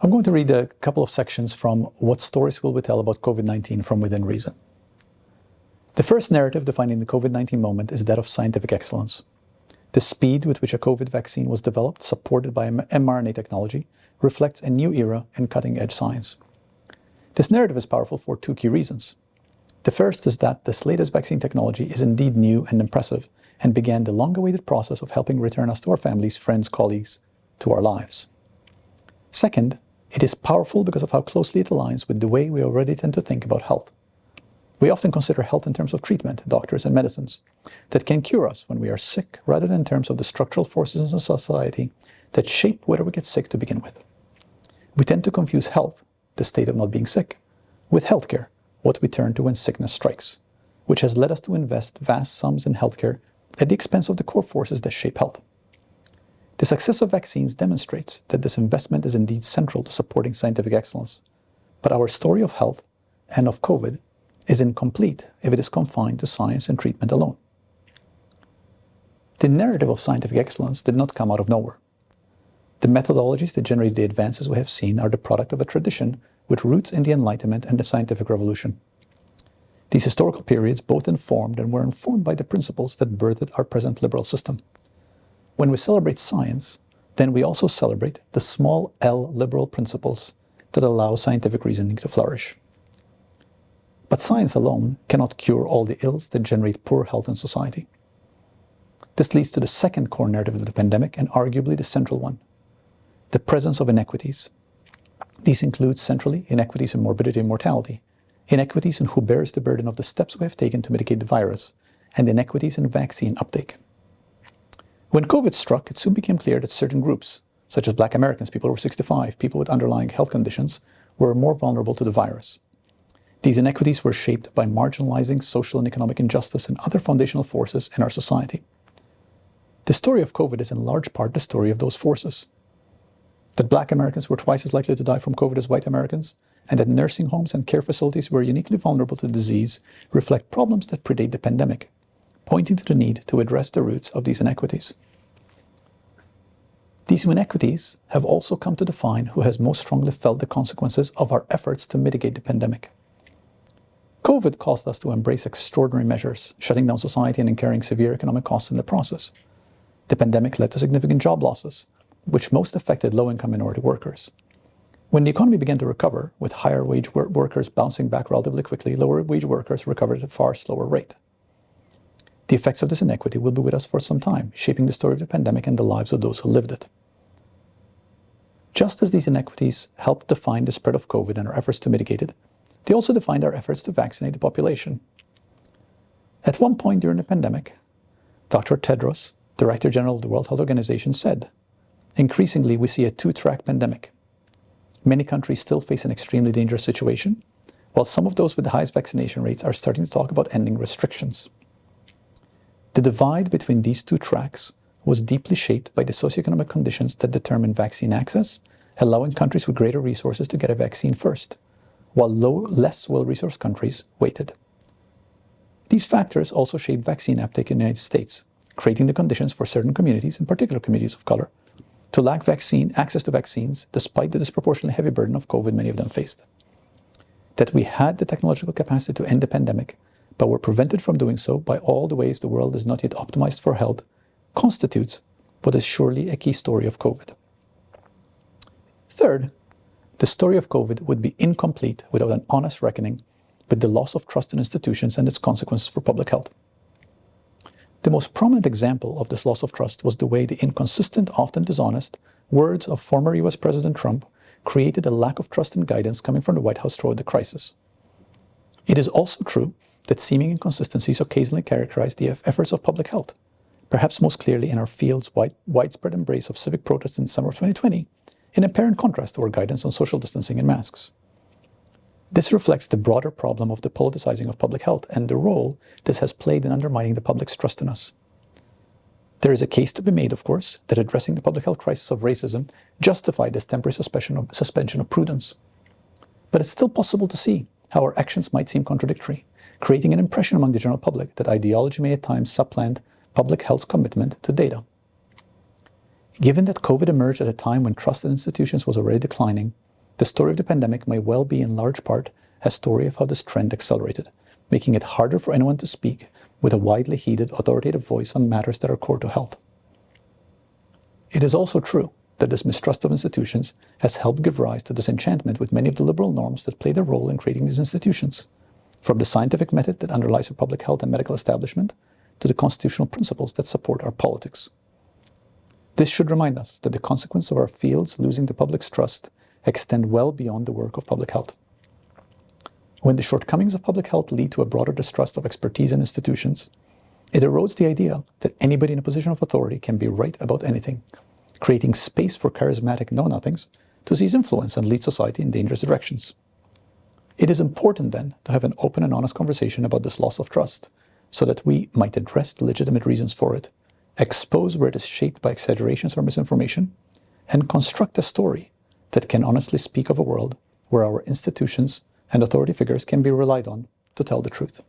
I'm going to read a couple of sections from What Stories Will We Tell About COVID-19 from Within Reason. The first narrative defining the COVID-19 moment is that of scientific excellence. The speed with which a COVID vaccine was developed, supported by mRNA technology, reflects a new era in cutting-edge science. This narrative is powerful for two key reasons. The first is that this latest vaccine technology is indeed new and impressive and began the long-awaited process of helping return us to our families, friends, colleagues, to our lives. Second, it is powerful because of how closely it aligns with the way we already tend to think about health. We often consider health in terms of treatment, doctors and medicines, that can cure us when we are sick, rather than in terms of the structural forces in society that shape whether we get sick to begin with. We tend to confuse health, the state of not being sick, with healthcare, what we turn to when sickness strikes, which has led us to invest vast sums in healthcare at the expense of the core forces that shape health. The success of vaccines demonstrates that this investment is indeed central to supporting scientific excellence, but our story of health and of COVID is incomplete if it is confined to science and treatment alone. The narrative of scientific excellence did not come out of nowhere. The methodologies that generate the advances we have seen are the product of a tradition with roots in the Enlightenment and the scientific revolution. These historical periods both informed and were informed by the principles that birthed our present liberal system. When we celebrate science, then we also celebrate the small L liberal principles that allow scientific reasoning to flourish. But science alone cannot cure all the ills that generate poor health in society. This leads to the second core narrative of the pandemic, and arguably the central one: the presence of inequities. These include centrally inequities in morbidity and mortality, inequities in who bears the burden of the steps we have taken to mitigate the virus, and inequities in vaccine uptake. When COVID struck, it soon became clear that certain groups, such as Black Americans, people over 65, people with underlying health conditions, were more vulnerable to the virus. These inequities were shaped by marginalizing social and economic injustice and other foundational forces in our society. The story of COVID is in large part the story of those forces. That Black Americans were twice as likely to die from COVID as white Americans, and that nursing homes and care facilities were uniquely vulnerable to disease reflect problems that predate the pandemic, pointing to the need to address the roots of these inequities. These inequities have also come to define who has most strongly felt the consequences of our efforts to mitigate the pandemic. COVID caused us to embrace extraordinary measures, shutting down society and incurring severe economic costs in the process. The pandemic led to significant job losses, which most affected low-income minority workers. When the economy began to recover, with higher wage workers bouncing back relatively quickly, lower wage workers recovered at a far slower rate. The effects of this inequity will be with us for some time, shaping the story of the pandemic and the lives of those who lived it. Just as these inequities helped define the spread of COVID and our efforts to mitigate it, they also defined our efforts to vaccinate the population. At one point during the pandemic, Dr. Tedros, Director General of the World Health Organization, said, "Increasingly, we see a two-track pandemic. Many countries still face an extremely dangerous situation, while some of those with the highest vaccination rates are starting to talk about ending restrictions." The divide between these two tracks was deeply shaped by the socioeconomic conditions that determine vaccine access, allowing countries with greater resources to get a vaccine first, while less well-resourced countries waited. These factors also shape vaccine uptake in the United States, creating the conditions for certain communities, in particular communities of color, to lack access to vaccines despite the disproportionately heavy burden of COVID many of them faced. That we had the technological capacity to end the pandemic, but were prevented from doing so by all the ways the world is not yet optimized for health, constitutes what is surely a key story of COVID. Third, the story of COVID would be incomplete without an honest reckoning with the loss of trust in institutions and its consequences for public health. The most prominent example of this loss of trust was the way the inconsistent, often dishonest, words of former US President Trump created a lack of trust and guidance coming from the White House throughout the crisis. It is also true that seeming inconsistencies occasionally characterize the efforts of public health, perhaps most clearly in our field's widespread embrace of civic protests in the summer of 2020, in apparent contrast to our guidance on social distancing and masks. This reflects the broader problem of the politicizing of public health and the role this has played in undermining the public's trust in us. There is a case to be made, of course, that addressing the public health crisis of racism justified this temporary suspension of prudence. But it's still possible to see how our actions might seem contradictory, creating an impression among the general public that ideology may at times supplant public health's commitment to data. Given that COVID emerged at a time when trust in institutions was already declining, The story of the pandemic may well be in large part a story of how this trend accelerated, making it harder for anyone to speak with a widely heeded authoritative voice on matters that are core to health. It is also true that this mistrust of institutions has helped give rise to disenchantment with many of the liberal norms that played a role in creating these institutions, from the scientific method that underlies our public health and medical establishment to the constitutional principles that support our politics. This should remind us that the consequence of our fields losing the public's trust extend well beyond the work of public health. When the shortcomings of public health lead to a broader distrust of expertise and institutions, it erodes the idea that anybody in a position of authority can be right about anything, creating space for charismatic know-nothings to seize influence and lead society in dangerous directions. It is important, then, to have an open and honest conversation about this loss of trust, so that we might address the legitimate reasons for it, expose where it is shaped by exaggerations or misinformation, and construct a story that can honestly speak of a world where our institutions and authority figures can be relied on to tell the truth.